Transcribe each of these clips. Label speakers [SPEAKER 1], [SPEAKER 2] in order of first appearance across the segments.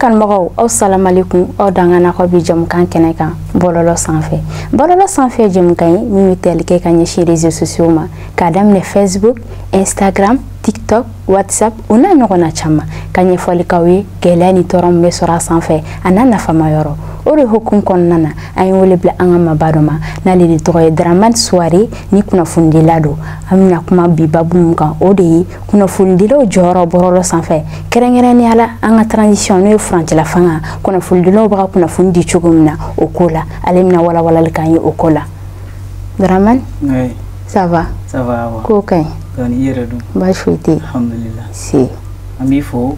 [SPEAKER 1] kanmɔgɔw assalamu alaikum aw dangana ko bi jamukan kɛnɛ kan bɔlɔlɔ sanfɛ bɔlɔlɔ sanfɛ jamukan ye min bɛ tali kɛ ka ɲɛsin réseaux sociaux ma k'a daminɛ Facebook, Instagram, TikTok, WhatsApp o n'a ɲɔgɔnna caman ka ɲɛfɔlikaw ye gɛlɛya ni tɔɔrɔ min bɛ sɔrɔ a sanfɛ a n'a nafama yɔrɔ o de hukum kɔnɔna na an ye wele bila an ka mabaa dɔ ma n'ale de tɔgɔ ye Dramane Souare ni kunnafonidila don an bɛna kuma bi babu min kan o de ye kunnafonidilaw jɔyɔrɔ bɔlɔlɔ sanfɛ kɛrɛnkɛrɛnnenya la an ka transition n'o ye furancɛla fanga kunnafonidilaw bɛ ka kunnafoni di cogo min na o ko la ale bɛna walawalali k'an ye o ko la Dramane ça va ko ka ɲi
[SPEAKER 2] donc yɛrɛ dun
[SPEAKER 1] baasi foyi tɛ yen
[SPEAKER 2] alhamdulillah
[SPEAKER 1] si
[SPEAKER 2] an b'i fo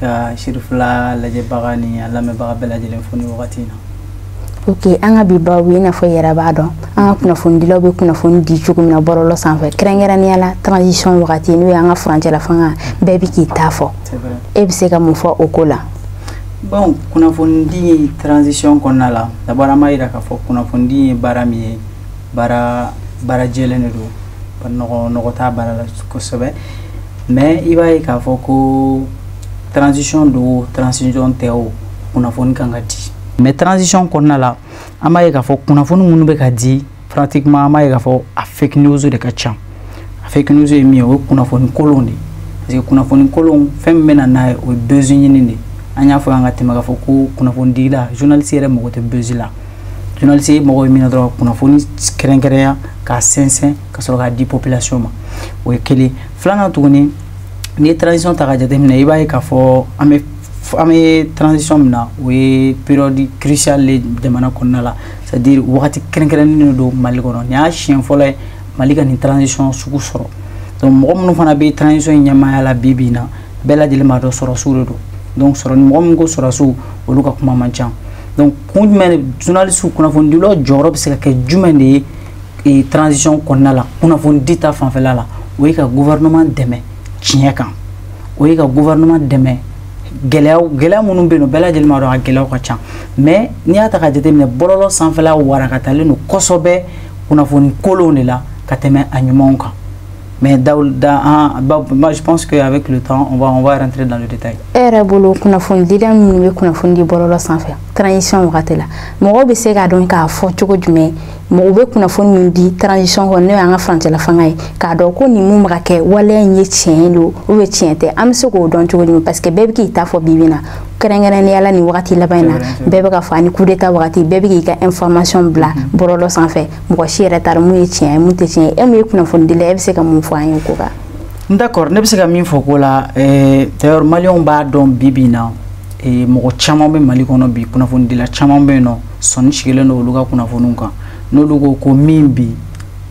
[SPEAKER 2] ka Chérifula lajɛbaga ni a lamɛnbaga bɛɛ lajɛlen fo ni wagati in na
[SPEAKER 1] ok an ka bi babu i n'a fɔ yɛrɛ b'a dɔn an ka kunnafonidilaw bɛ kunnafoni di cogo min na bɔlɔlɔ sanfɛ kɛrɛnkɛrɛnnenya la transition wagati n'o ye an ka furancɛla fanga bɛɛ bɛ k'i ta fɔ e bɛ se ka mun fɔ o ko la
[SPEAKER 2] bon kunnafonidi transition kɔnɔna la d'abord an b'a yira k'a fɔ kunnafonidi ye baara min ye baara jɛlen de don nɔgɔ t'a baara la kosɛbɛ mais i b'a ye k'a fɔ ko transition do transition tɛ o kunnafoni kan ka di mais transition kɔnɔna la an b'a ye k'a fɔ kunnafoni minnu bɛ ka di pratiquement an b'a ye k'a fɔ a fake news de ka ca a fake news ye min ye o ye kunnafoni kolon de parce que kunnafoni kolon fɛn min bɛ na n'a ye o ye buzz ɲini de an y'a fɔ an ka tɛmɛ k'a fɔ ko kunnafonidila journaliste yɛrɛ mago tɛ buzz la journaliste mago bɛ min na dɔrɔn kunnafoni kɛrɛnkɛrɛnya k'a sɛnsɛn ka sɔrɔ k'a di population ma o ye kelen filanan tuguni n'i ye transition ta ka jateminɛ i b'a ye k'a fɔ an bɛ transition min na o ye période cruciale le jamana kɔnɔna la c'est à dire wagati kɛrɛnkɛrɛnnen don Mali kɔnɔ nin y'a siɲɛ fɔlɔ ye Mali ka nin transition sugu sɔrɔ donc mɔgɔ minnu fana bɛ transition in ɲɛmaaya la bi bi in na bɛɛ lajɛlen b'a dɔn sɔrɔsiw de don donc mɔgɔ min ko sɔrɔsiw olu ka kuma man ca donc kun jumɛn journaliste kunnafonidilaw jɔyɔrɔ bɛ se ka kɛ jumɛn de ye transition kɔnɔna la kunnafonidi ta fanfɛla la o ye ka gouvernement dɛmɛ tiɲɛ kan o ye ka gouvernement dɛmɛ gɛlɛya minnu bɛ yen nɔ bɛɛ lajɛlen b'a dɔn a gɛlɛyaw ka ca mais n'i y'a ta ka jateminɛ bɔlɔlɔ sanfɛla warakatalen don kosɛbɛ kunnafoni kolonw de la ka tɛmɛ a ɲumanw kan mais moi je pense qu'avec le temps on va rentrer dans le détail.
[SPEAKER 1] E yɛrɛ bolo kunnafonidila minnu bɛ kunnafoni di bɔlɔlɔ sanfɛ transition wagati la mɔgɔw bɛ se k'a dɔn k'a fɔ cogo jumɛn mɔgɔw bɛ kunnafoni min di transition kɔnɔ n'o y'an ka furancɛla fanga ye k'a dɔn ko nin mun bɛ ka kɛ waleya in ye tiɲɛ don ou bien tiɲɛ tɛ an bɛ se k'o dɔn cogo jumɛn parce que bɛɛ bɛ k'i ta fɔ bi bi in na kɛrɛnkɛrɛnnenya la nin wagati laban in na bɛɛ bɛ ka fɔ ani coup d'état wagati bɛɛ bɛ k'i ka information bila bɔlɔlɔ sanfɛ mɔgɔ si yɛrɛ t'a dɔn mun ye tiɲɛ ye mun tɛ tiɲɛ ye e min ye kunnafonidila e bɛ se ka mun fɔ an ye o ko kan.
[SPEAKER 2] D'accord ne bɛ se ka min fɔ ko la d'ailleurs maliyɛnw b'a dɔn bi bi in na mɔgɔ caman bɛ Mali kɔnɔ bi kunnafonidila caman bɛ yen nɔ sɔnni sigilen don olu ka kunnafoniw kan n'olu ko min bi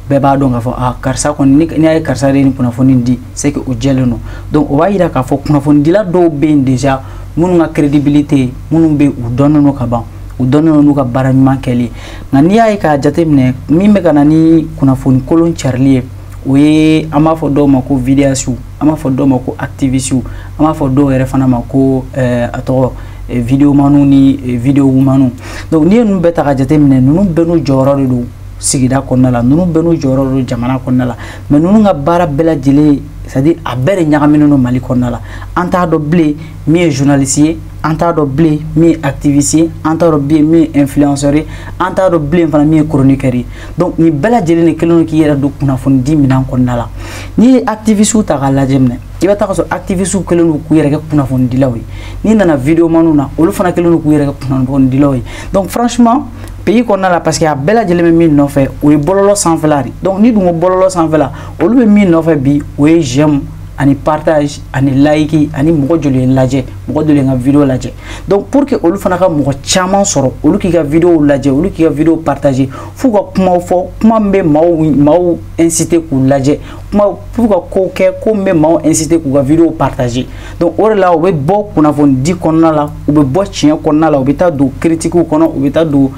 [SPEAKER 2] bɛɛ b'a dɔn k'a fɔ karisa kɔni n'i y'a ye karisa de ye nin kunnafoni di c'est que o jɛlen don donc o b'a yira k'a fɔ kunnafonidila dɔw bɛ yen déjà minnu ka crédibilité minnu bɛ u dɔnnen don ka ban u dɔnnen don n'u ka baara ɲuman kɛli nka n'i y'a ye k'a jateminɛ min bɛ ka na ni kunnafoni kolon carili ye o ye an b'a fɔ dɔw ma ko vidéastes an b'a fɔ dɔw ma ko activistes an b'a fɔ dɔw yɛrɛ fana ma ko a tɔgɔ vidéomaniw ni vidéowumaniw donc n'i ye ninnu bɛɛ ta ka jateminɛ ninnu bɛɛ n'u jɔyɔrɔ de don sigida kɔnɔna la ninnu bɛɛ n'u jɔyɔrɔ don jamana kɔnɔna la mais ninnu ka baara bɛɛ lajɛlen c'est à dire a bɛɛ de ɲagaminen don Mali kɔnɔna la an t'a dɔn bilen min ye journaliste ye an t'a dɔn bilen min ye activiste ye an t'a dɔn bilen min ye influenceur ye an t'a dɔn bilen fana min ye chroniqueur ye donc nin bɛɛ lajɛlen de kɛlen don k'i yɛrɛ don kunnafonidi minɛn kɔnɔna la n'i ye activiste ta k'a lajɛ minɛ i bɛ taa sɔrɔ activiste kɛlen don k'u yɛrɛ kɛ kunnafonidilaw ye n'i nana vidéomaniw na olu fana kɛlen don k'u yɛrɛ kɛ kunnafonidilaw ye donc franchement pays kɔnɔna la parce que a bɛɛ lajɛlen bɛ min nɔfɛ o ye bɔlɔlɔ sanfɛla de donc ni dun ko bɔlɔlɔ sanfɛla olu bɛ min nɔfɛ bi o ye j'aime ani partage ani like ani mɔgɔ joli ye lajɛ mɔgɔ joli ka vidéo lajɛ donc pour que olu fana ka mɔgɔ caman sɔrɔ olu k'i ka vidéo lajɛ olu k'i ka vidéo partager f'u ka kumaw fɔ kuma min bɛ maaw inciter k'u lajɛ kuma f'u ka ko kɛ ko min bɛ maaw inciter k'u ka vidéo partager donc o de la u bɛ bɔ kunnafonidi kɔnɔna la u bɛ bɔ tiɲɛ kɔnɔna la u bɛ taa don critiquew kɔnɔ u bɛ taa don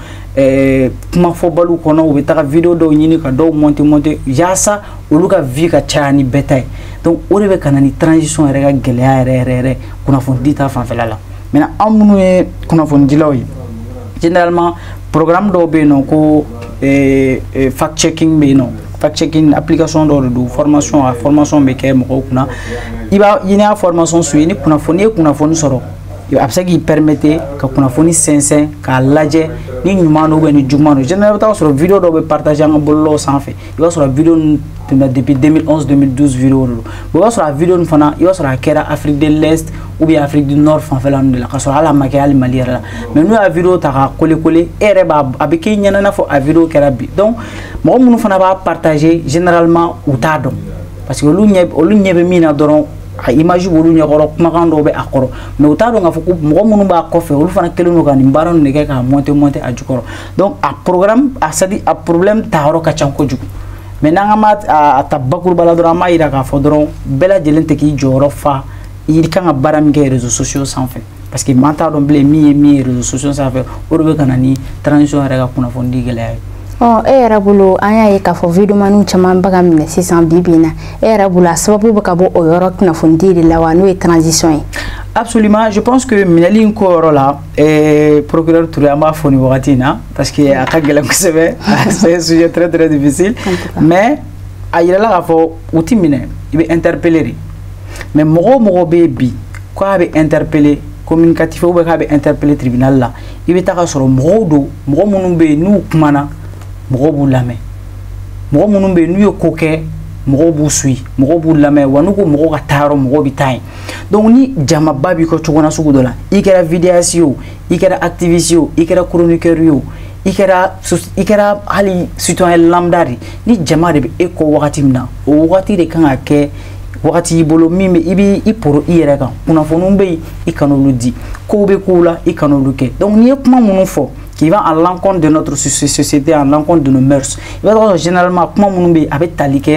[SPEAKER 2] kuma fɔbaliw kɔnɔ u bɛ taa vidéo dɔw ɲini ka dɔw monter yaasa olu ka vie ka caya ni bɛɛ ta ye donc o de bɛ ka na ni transition yɛrɛ ka gɛlɛya yɛrɛ kunnafonidi ta fanfɛla la maintenant an minnu ye kunnafonidilaw ye généralement programme dɔw bɛ yen nɔ ko fact checking bɛ yen nɔ fact checking application dɔw de don formation bɛ kɛ mɔgɔw kunna i y'a formation suit ni kunnafoni ye kunnafoni sɔrɔ a bɛ se k'i permettre ka kunnafoni sɛnsɛn k'a lajɛ ni ɲuman don ni juguman don généralement i bɛ taa sɔrɔ vidéo dɔw bɛ partager an ka bɔlɔlɔw sanfɛ i b'a sɔrɔ vidéo ninnu tɛmɛ depuis 2011 2012 vidéo don i b'a sɔrɔ a vidéo nin fana i b'a sɔrɔ a kɛra Afrique de l'Est ou bien Afrique du Nord fanfɛla ninnu de la ka sɔrɔ hali a ma kɛ hali Mali yɛrɛ la mais n'u y'a vidéo ta k'a coller e yɛrɛ b'a a bɛ k'i ɲɛna i n'a fɔ a vidéo kɛra bi donc mɔgɔ minnu fana b'a partager généralement u t'a dɔn parce que olu ɲɛ bɛ min na dɔrɔn a image b'olu ɲɛkɔrɔ kumakan dɔw bɛ a kɔrɔ mais u t'a dɔn k'a fɔ ko mɔgɔ minnu b'a kɔfɛ olu fana kɛlen don ka nin baara ninnu de kɛ k'a monter a jukɔrɔ donc a programme a problème ta yɔrɔ ka ca kojugu mais n'an ka ma a ta bakuruba la dɔrɔn an b'a yira k'a fɔ dɔrɔn bɛɛ lajɛlen tɛ k'i jɔyɔrɔ fa i kan ka baara min kɛ réseaux sociaux sanfɛ parce que maa t'a dɔn bilen min ye réseaux sociaux sanfɛ o de bɛ ka na ni transition yɛrɛ ka kunnafoni gɛlɛya ye.
[SPEAKER 1] E yɛrɛ bolo an y'a ye k'a fɔ vidéoman caman bɛ ka minɛ sisan bi bi in na e yɛrɛ bolo a sababu bɛ ka bɔ o yɔrɔ kunnafonidi de la wa n'o ye transition ye. Absolument,
[SPEAKER 2] je pense que minɛli in ko yɔrɔ la procureur Touré an b'a fɔ nin wagati in na parce que a ka gɛlɛn kosɛbɛ c'est un sujet très très difficile mais a yirala k'a fɔ u ti minɛ i bɛ interpeller de mais mɔgɔ o mɔgɔ bɛ yen bi k'a bɛ interpeller communicatif ou bien k'a bɛ interpeller tribunal la i bɛ taa ka sɔrɔ mɔgɔw don mɔgɔ minnu bɛ yen n'u kumana mɔgɔw b'u lamɛn mɔgɔ minnu bɛ yen n'u ye ko kɛ mɔgɔw b'u suit mɔgɔw b'u lamɛn wa n'u ko mɔgɔw ka taa yɔrɔ mɔgɔw bɛ taa yen donc ni jamaba b'i ka cogo na sugu dɔ la i kɛra vidéaste ye o i kɛra activiste ye o i kɛra chroniqueur ye o i kɛra hali citoyen lambda de ni jama de bɛ e kɔ wagati min na o wagati de kan ka kɛ wagati y'i bolo min bɛ i bɛ i poro i yɛrɛ kan kunnafoniw bɛ yen i kan'olu di kow bɛ kow la i kan'olu kɛ donc n'i ye kuma minnu fɔ qui va à l'encontre de notre société, à l'encontre de nos mœurs. Il va dire généralement comment on peut avec talique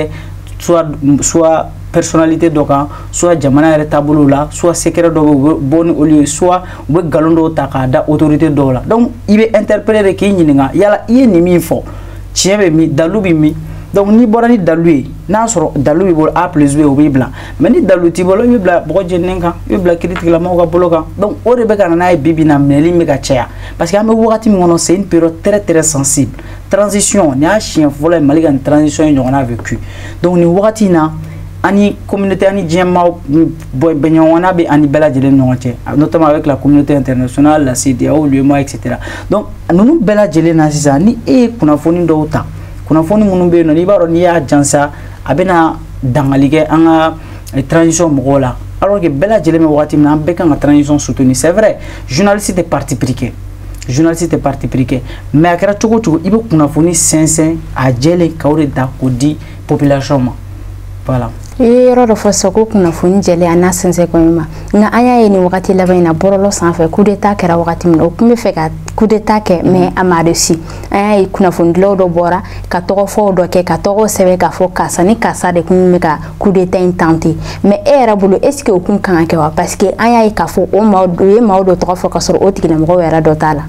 [SPEAKER 2] soit personnalité d'okan, soit jamana yɛrɛ taabolo la, soit secret dɔ bon au lieu, soit u bɛ galon dɔw ta k'a da autorité dɔw la. Donc i bɛ interpeller de k'i ɲininka yala i ye nin min fɔ tiɲɛ bɛ min dalu bɛ min donc ni bɔra ni dalu ye n'a sɔrɔ dalu b'i bolo A plus B o b'i bila mais ni dalu t'i bolo i bɛ bila mɔgɔ jeninen kan i bɛ bila kiiritigɛlamɔgɔw ka bolo kan donc o de bɛ ka na n'a ye bi bi in na minɛli bɛ ka caya parce que an bɛ wagati min kɔnɔ c'est une période très très sensible transition nin y'a siɲɛ fɔlɔ ye Mali ka nin transition in ɲɔgɔnna vécu donc nin wagati in na ani communauté ani diɲɛmaa bɛɲɔgɔnna bɛ ani bɛɛ lajɛlen ni ɲɔgɔn cɛ notamment avec la communauté internationale la CEDEAO l'UEMOA etc donc ninnu bɛɛ lajɛlen na sisan ni e ye kunnafoni dɔw ta kunnafoni minnu bɛ yen nɔ n'i b'a dɔn n'i y'a jansa a bɛna dangali kɛ an ka transition mɔgɔw la alors que bɛɛ lajɛlen bɛ wagati min na an bɛɛ kan ka transition soutenir c'est vrai journaliste tɛ parti pris kɛ journaliste tɛ parti pris kɛ mais a kɛra cogo o cogo i bɛ kunnafoni sɛnsɛn a jɛlen k'o de ta k'o di population ma voilà. I ye yɔrɔ dɔ fɔ sisan ko kunnafoni jɛlen a n'a sɛnsɛn kɔni ma nka an y'a ye nin wagati laban in na bɔlɔlɔ sanfɛ coup d'état kɛra wagati min na o tun bɛ fɛ ka coup d'état kɛ mais a ma réussi an y'a ye kunnafonidilaw dɔ bɔra ka tɔgɔfɔw dɔ kɛ ka tɔgɔw sɛbɛn k'a fɔ karisa ni karisa de tun bɛ ka coup d'état in tenter mais e yɛrɛ bolo est ce que o tun kan ka kɛ wa parce que an y'a ye k'a fɔ o ye maaw dɔ tɔgɔ fɔ ka sɔrɔ o tigilamɔgɔw yɛrɛ dɔ t'a la.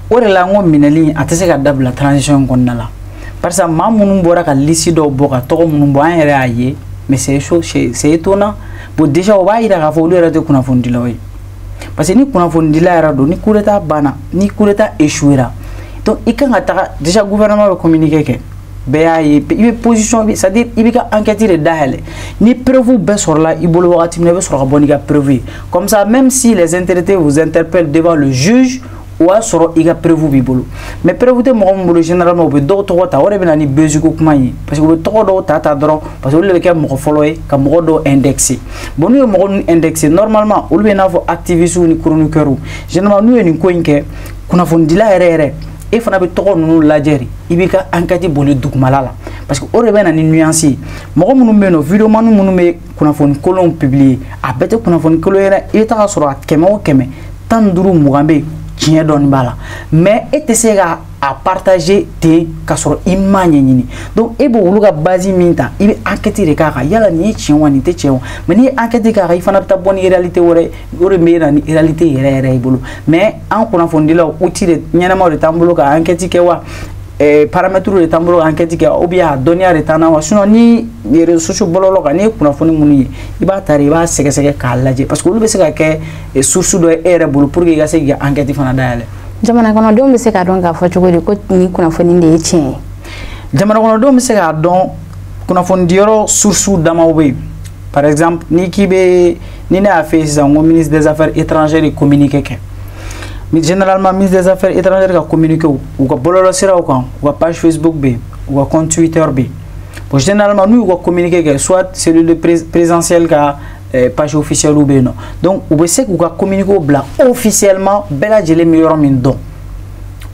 [SPEAKER 2] O de la n ko minɛli a tɛ se ka dabila transition kɔnɔna la parce que maa minnu bɔra ka liste dɔw bɔ ka tɔgɔ minnu bɔ an yɛrɛ y'a ye mais c'est étonnant bon déjà o b'a yira k'a fɔ olu yɛrɛ tɛ kunnafonidilaw ye parce que ni kunnafonidila yɛrɛ don ni coup d'état banna ni coup d'état échouera donc i kan ka taga déjà gouvernement bɛ communiquer kɛ bɛɛ y'a ye i bɛ position c'est à dire i bɛ ka enquête de dayɛlɛ ni preuve bɛɛ sɔrɔla i bolo wagati min na i bɛ sɔrɔ ka bɔ n'i ka preuve ye comme ça même si les intéressés vous interpellent devant le juge o y'a sɔrɔ i ka preuve b'i bolo mais preuve tɛ mɔgɔ min bolo généralement u bɛ dɔw tɔgɔ ta o de bɛ na ni besuko kuma ye parce que u bɛ tɔgɔ dɔw ta dɔrɔn parce que olu de bɛ kɛ mɔgɔ fɔlɔ ye ka mɔgɔ dɔw indexer bon n'u ye mɔgɔ ninnu indexer normalement olu bɛ i n'a fɔ activistes ni chroniqueurs généralement n'u ye nin ko in kɛ kunnafonidila yɛrɛ e fana bɛ tɔgɔ ninnu lajɛ de i b'i ka enquête boli dugumala la parce que o de bɛ na ni nuance ye mɔgɔ minnu bɛ yen nɔ vidéoman minnu bɛ kunnafoni kolonw publier a bɛɛ tɛ kunnafoni kolon yɛrɛ i bɛ taa sɔrɔ a 100 o 100 15 20 bɛ yen tiɲɛ dɔɔni b'a la mais e tɛ se ka a partager ten ka sɔrɔ i m'a ɲɛɲini donc e bɛ olu ka base min ta i bɛ enquête de k'a kan yala nin ye tiɲɛ wa nin tɛ tiɲɛ wa mais n'i ye enquête k'a kan i fana bɛ taa bɔ ni réalité wɛrɛ o de bɛ na ni réalité yɛrɛ yɛrɛ i bolo mais an kunnafonidilaw outil de ɲɛnamaw de t'an bolo ka enquête kɛ wa paramètres de t'an bolo ka enquête kɛ ou bien a dɔnniya de t'an na wa sinon ni réseaux sociaux bɔlɔlɔ kan n'i ye kunnafoni minnu ye i b'a ta de i b'a sɛgɛsɛgɛ k'a lajɛ parce que olu bɛ se ka kɛ source dɔ ye e yɛrɛ bolo pour que i ka se k'i ka enquête fana dayɛlɛ. Jamana kɔnɔdenw bɛ se k'a dɔn k'a fɔ cogo di ko nin kunnafoni de ye tiɲɛ ye. Jamana kɔnɔdenw bɛ se k'a dɔn kunnafonidiyɔrɔ source damaw bɛ yen par exemple ni kibe ni ne a fait ça au ministre des affaires étrangères et communiquer mais généralement ministre des affaires étrangères ka communiquer ou ka bololo sira ou page Facebook be ou compte Twitter be bon généralement nous ou communiquer soit cellule présentiel ka page officielle ou non donc ou sait ou ka communiquer bla officiellement bela jele meilleur min don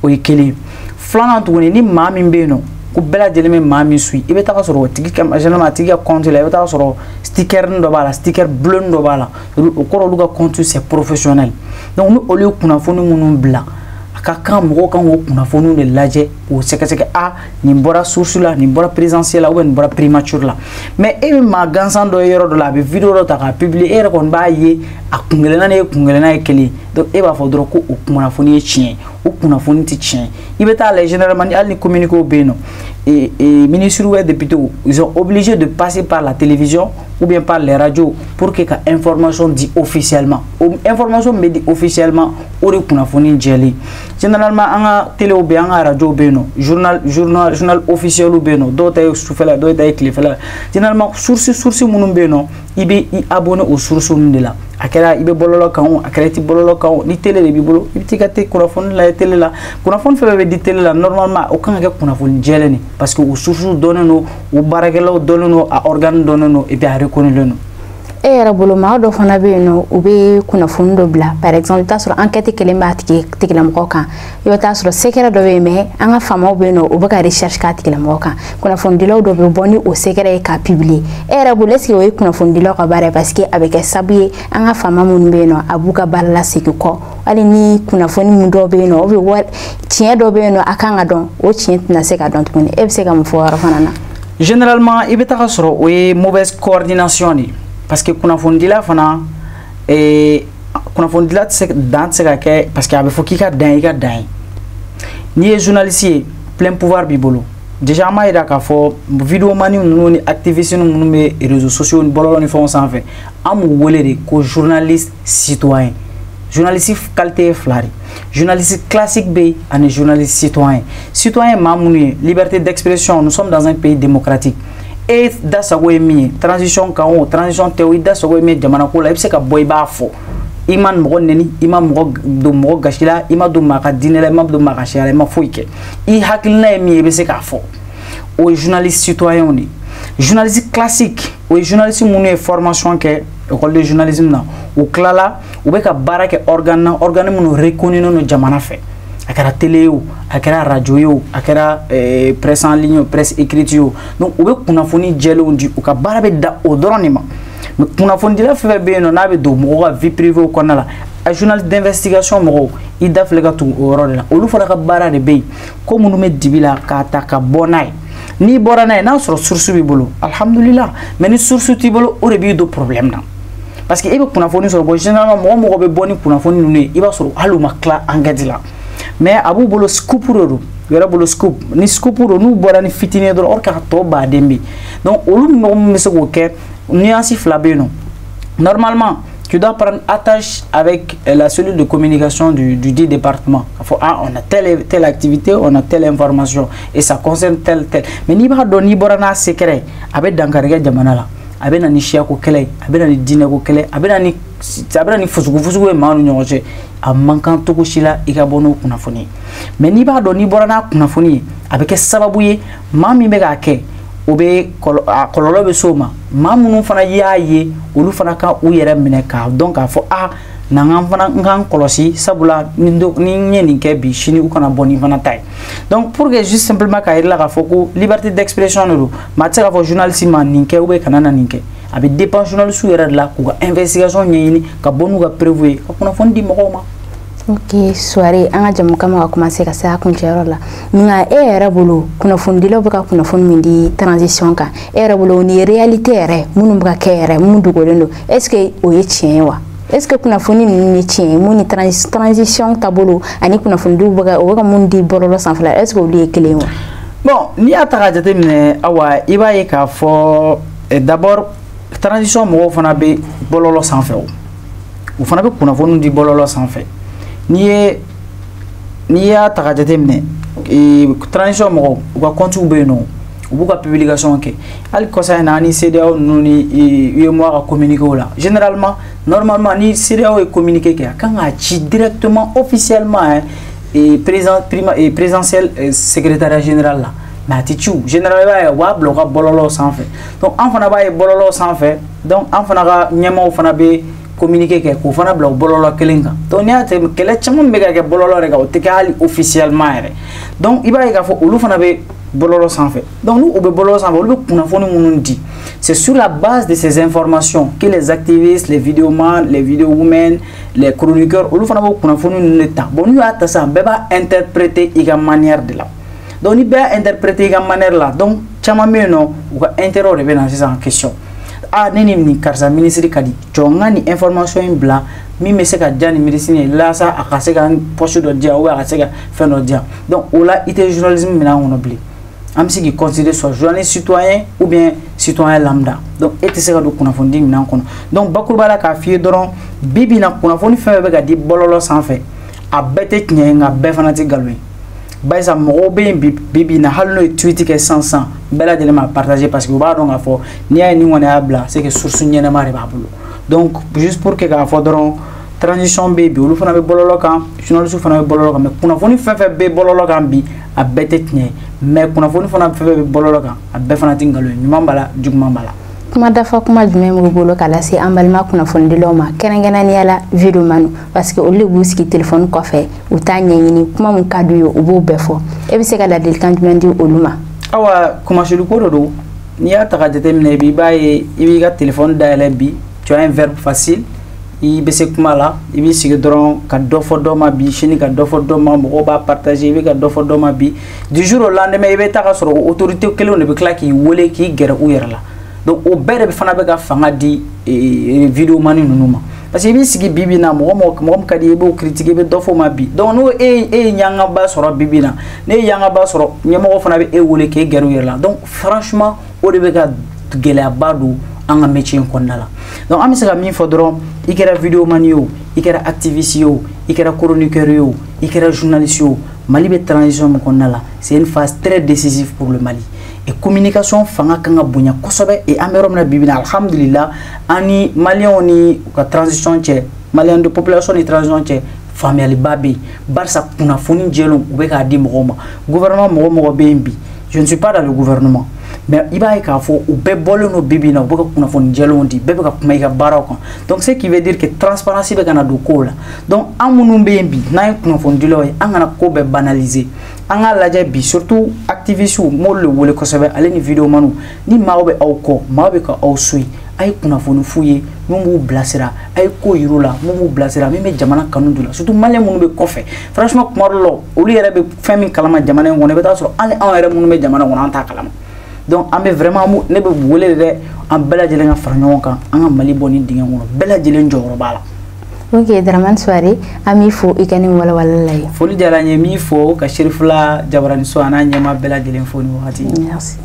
[SPEAKER 2] o yekeli flanant woni ni ma min be non ko bela jele me ma min sui ibe ta soro tigi kam généralement tigi compte la ibe ta soro sticker ndo bala sticker bleu ndo bala o ko lu ka compte c'est professionnel donc nous au lieu kuna fonu munun bla aka kan mo kan wo kuna fonu de laje o seke a ni bora source la ni bora présentiel la ou ni bora primature la mais e ma gansan do yero do la be vidéo do ta ka publier e kon ba ye akungelena e keli donc e ba fodro ko o kuna fonu e chien o kuna fonu ti chien ibe ta les généralement al ni communiquer au beno et ministre ou député ils sont obligés de passer par la télévision ou bien par les radios pour que la information dit officiellement information me dit officiellement ou de kunafoni jeli généralement en télé ou bien en radio beno journal officiel ou beno d'autres soufela d'autres clefela généralement source munum beno ibe abonné aux sources de là akera ibe bololo kan akera ti bololo kan ni télé de bibolo ibti kate kunafoni la télé la kunafoni fe di télé la normalement aucun ga kunafoni jeleni parce que aux sources donne no ou barakelo donne no a organe donne no et bien reconnaître no
[SPEAKER 1] era bolo ma do fana be no ube kuna fundo bla par exemple ta sur enquête climatique tiklam ko kan yo ta sur secret do be me anga fama be no uba ka recherche ka tiklam ko kan kuna fondilo do be boni au secret ka publier era bolo si o kuna fondilo ka bare parce que avec sabuye anga fama mun be no abuka balla sikiko ali ni kuna foni mun do be no be wat tien do be no akanga don o tien na se ka don tuni e be se ka mu fo fana na
[SPEAKER 2] généralement ibe ta sur o mauvaise coordination ni parce que kunafondila fana kunafondila dans ce cas parce qu'il y a faut qu'il y a d'un ni journaliste plein pouvoir bibolo déjà ma ira ka fo vidéo mani ni activiste nous me réseaux sociaux ni bolo ni font sans fait am wolere ko journaliste citoyen journaliste qualité flari journaliste classique B et journaliste citoyen mamounie liberté d'expression nous sommes dans un pays démocratique et da sago emi transition kan transition théorie da sago emi jamana ko la ibse ka boy ba fo iman mo neni imam mo do mo gashila ima do maka dinela imam do maka shara ma foike I hakilna emi ibse ka fo o journaliste citoyen ni journaliste classique o journaliste munu formation ke école de journalisme na o klala o be ka baraka organe munu reconnu no jamana fe akara télé ou akara radio ou akara presse en ligne presse écrite ou donc ou be kunafoni jelo ndi ou ka barabe da odoronima mais kunafoni la fe be no na be do mo vie privée ko na la a journaliste d'investigation mo I da fle ka tu orode la olu fara ka bara de be ko munu me dibila ka ta ka bonay ni borana na sur source bi bolo alhamdulillah mais ni source ti bolo o rebi do problème na parce que e be kunafoni sur bo généralement mo be boni kunafoni nune iba sur aluma kla angadila mais abu bolo scoop ro yara bolo scoop ni scoop ro nu bora ni fitine do or ka to ba dembi donc olu no meso ko ke nuance flabé non normalement tu dois prendre attache avec la cellule de communication du dit département faut on a telle activité on a telle information et ça concerne tel mais ni ba do ni bora na secret abe dankarega jamana la abe na ni shia ko kele abe na ni dine ko kele abe na ni fusugu e manu nyonje a mankan to ko shila ika bono kunafoni mais ni ba do ni borana kunafoni abe ke sababu ye mami be ga ke obe kololo be soma mamunu fana yaye olu fana ka u yere mine ka donc a fo nangam fana ngan kolosi sabula ni nyeni ke bi shini u kana boni fana tay donc pour que juste simplement ka ira ka fo ko liberté d'expression no matira fo journaliste man ninke ube kanana ninke abi dépend journaliste yera la ko investigation nyini ka bonu ga prévu ka kuna fondi mo ma
[SPEAKER 1] ok soirée anga jamu kama commencer ka sa kun chero la nga era bulu kuna fondi lo baka kuna fondi mindi transition ka era bulu ni réalité re munu baka kere mundu golendo est-ce que o ye tien wa est-ce que kuna fondi ni tien muni transition tabulu ani kuna fondi baka o baka mundi borolo sans fla est-ce que o li kele wa
[SPEAKER 2] bon ni ataka jate mine awa iba ye ka fo d'abord transition mo fana be bololo sans feu o fana be kuna fondi di bololo sans feu ni ya taka jate mine transition mo ko compte be no u b'u ka publication kɛ hali kɔsa in na ani CEDEAO ninnu ni UEMOA ka communiqué la généralement normalement ni CEDEAO ye communiqué kɛ a kan k'a ci directement officiellement présidentiel secrétariat général la mais a tɛ ci généralement b'a ye u b'a bila u ka bɔlɔlɔw sanfɛ donc an fana b'a ye bɔlɔlɔw sanfɛ donc an fana ka ɲɛmaaw fana bɛ communiqué kɛ k'o fana bila o bɔlɔlɔ kelen kan donc n'i y'a tɛ kɛlɛ caman bɛ ka kɛ bɔlɔlɔ de kan o tɛ kɛ hali officiellement yɛrɛ donc i b'a ye k'a fɔ olu fana bɛ bɔlɔlɔ sanfɛ donc n'u bɛ bɔlɔlɔ sanfɛ olu bɛ kunnafoni minnu di c'est sur la base de ces informations que les activistes les vidéomans les vidéowomen les chroniqueurs olu fana b'o kunnafoni ninnu de ta bon n'u y'a ta sisan bɛɛ b'a interpréter i ka manière de la donc ni bɛɛ y'a interpréter i ka manière la donc caman bɛ yen nɔ u ka intérêt de bɛ na sisan en question ne ni nin karisa ministre ka di jɔn ka nin information in bila min bɛ se ka diya nin ministre ye lasa a ka se ka poste dɔ di yan ou bien a ka se ka fɛn dɔ di yan donc o la i tɛ journalisme minɛ an kɔnɔ bilen an bɛ se k'i considérer soit journaliste citoyen ou bien citoyen lambda donc e tɛ se ka don kunnafoni di minɛn kɔnɔ donc bakuruba la k'a f'i ye dɔrɔn bi bi in na kunnafoni fɛn fɛn bɛ ka di bɔlɔlɔ sanfɛ a bɛɛ tɛ tiɲɛ ye nka bɛɛ fana tɛ nkalon ye barisa mɔgɔw bɛ yen bi bi in na hali n'o ye tweet kɛ sisan bɛɛ lajɛlen b'a partager parce que u b'a dɔn k'a fɔ n'i y'a ye nin kɔni y'a bila c'est que source ɲɛnama de b'a bolo donc juste pour que k'a fɔ dɔrɔn transition bɛ yen bi olu fana bɛ bɔlɔlɔ kan journaliste fana bɛ bɔlɔlɔ kan mais kunnafoni fɛn fɛn bɛ bɔlɔlɔ kan bi a bɛɛ tɛ tiɲɛ ye mais kunnafoni fana fɛn fɛn bɛ bɔlɔlɔ kan a bɛɛ fana tɛ nkalon ye ɲuman b'a la juguman b'a la.
[SPEAKER 1] kuma dafa kuma jumɛn b'u bolo k'a lase an balima kunnafonidilaw ma kɛrɛnkɛrɛnnenya la vidéomanu parce que olu de b'u sigi téléphone kɔfɛ u t'a ɲɛɲini kuma min ka d'u ye u b'o bɛɛ fɔ e bɛ se ka ladilikan jumɛn di olu ma.
[SPEAKER 2] awa kumasuluko dɔ don n'i y'a ta ka jateminɛ i b'a ye i b'i ka téléphone dayɛlɛ bi tu as un verbe facile i bɛ se kuma la i b'i sigi dɔrɔn ka dɔ fɔ dɔ ma bi sini ka dɔ fɔ dɔ ma mɔgɔw b'a partager i bɛ ka dɔ fɔ dɔ ma bi du jour au lendemain i bɛ taa ka sɔrɔ autorité kelenw de bɛ tila k'i wele k'i gɛrɛ u yɛrɛ la donc o bɛɛ de fana bɛ ka fanga di vidéomani ninnu ma parce que i b'i sigi bi bi in na mɔgɔ min ka di i b'o critiquer i bɛ dɔ fɔ o ma bi donc n'o e ye ɲangaba sɔrɔ bi bi in na n'e ye ɲangaba sɔrɔ ɲɛmɔgɔ fana bɛ e wele k'e gɛrɛ u yɛrɛ la donc franchement o de bɛ ka gɛlɛyaba don an ka métier in kɔnɔna la donc an bɛ se ka min fɔ dɔrɔn i kɛra vidéomani ye o i kɛra activiste ye o i kɛra chroniqueur ye o i kɛra journaliste ye o Mali bɛ transition min kɔnɔna la c'est une phase très décisive pour le Mali et communication fanga kan ka bonya kosɛbɛ et an bɛ yɔrɔ min na bi bi in na alhamdulillah an ni maliyɛnw ni u ka transition cɛ maliyɛn de population ni transition cɛ faamuyaliba bɛ yen barisa kunnafoni jɛlenw u bɛ k'a di mɔgɔw ma gouvernement mɔgɔ bɛ yen bi je ne suis pas dans le gouvernement mais i b'a ye k'a fɔ u bɛɛ bɔlen don bi bi in na u bɛ ka kunnafoni jɛlenw di bɛɛ bɛ ka kuma i ka baaraw kan donc ce qui veut dire que transparence bɛ ka na don kow la donc an minnu bɛ yen bi n'an ye kunnafonidilaw ye an kana ko bɛɛ banaliser an k'a lajɛ bi surtout activistes m'olu le wele kosɛbɛ ale ni vidéomaniw ni maaw bɛ aw kɔ maaw bɛ ka aw suit a ye kunnafoni f'u ye min b'u bilasira a ye ko yir'u la min b'u bilasira min bɛ jamana kanu d'u la surtout maliyɛn minnu bɛ kɔfɛ franchement kuma dɔ la olu yɛrɛ bɛ fɛn min kalama jamana in kɔnɔ i bɛ taa sɔrɔ hali anw yɛrɛ minnu bɛ jamana kɔnɔ an t'a kalama donc an bɛ vraiment ne bɛ wele dɛ an bɛɛ lajɛlen ka fara ɲɔgɔn kan an ka Mali bɔ nin dingɛ kɔnɔ bɛɛ lajɛlen jɔyɔrɔ b'a la.
[SPEAKER 1] ok Dramane Souare an b'i fo i ka nin walawalala ye.
[SPEAKER 2] foli diyara n ye n b'i fo ka Serifula Jabaraniso a n'a ɲɛmaa bɛɛ lajɛlen fo nin wagati.
[SPEAKER 1] merci.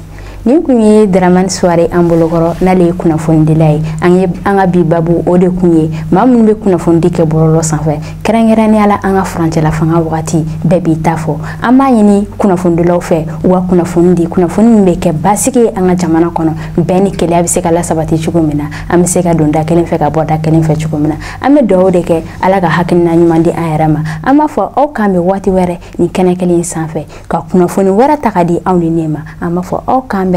[SPEAKER 1] nin kun ye Dramane Souare an bolokɔrɔ n'ale ye kunnafonidila ye an ka bi babu o de kun ye maa minnu bɛ kunnafonidi kɛ bɔlɔlɔ sanfɛ kɛrɛnkɛrɛnnenya la an ka furancɛla fanga wagati bɛɛ b'i ta fɔ an b'a ɲini kunnafonidilaw fɛ u ka kunnafoni di kunnafoni min bɛ kɛ basigi ye an ka jamana kɔnɔ bɛn ni kelenya bɛ se ka lasabati cogo min na an bɛ se ka don da kelen fɛ ka bɔ da kelen fɛ cogo min na an bɛ dugawu de kɛ ala ka hakilina ɲuman di an yɛrɛ ma an b'a fɔ aw k'an bɛ waati wɛrɛ nin kɛnɛ kelen sanfɛ ka kunnafoni wɛrɛ ta ka di aw ni ne ma an b'a fɔ aw k'an bɛɛ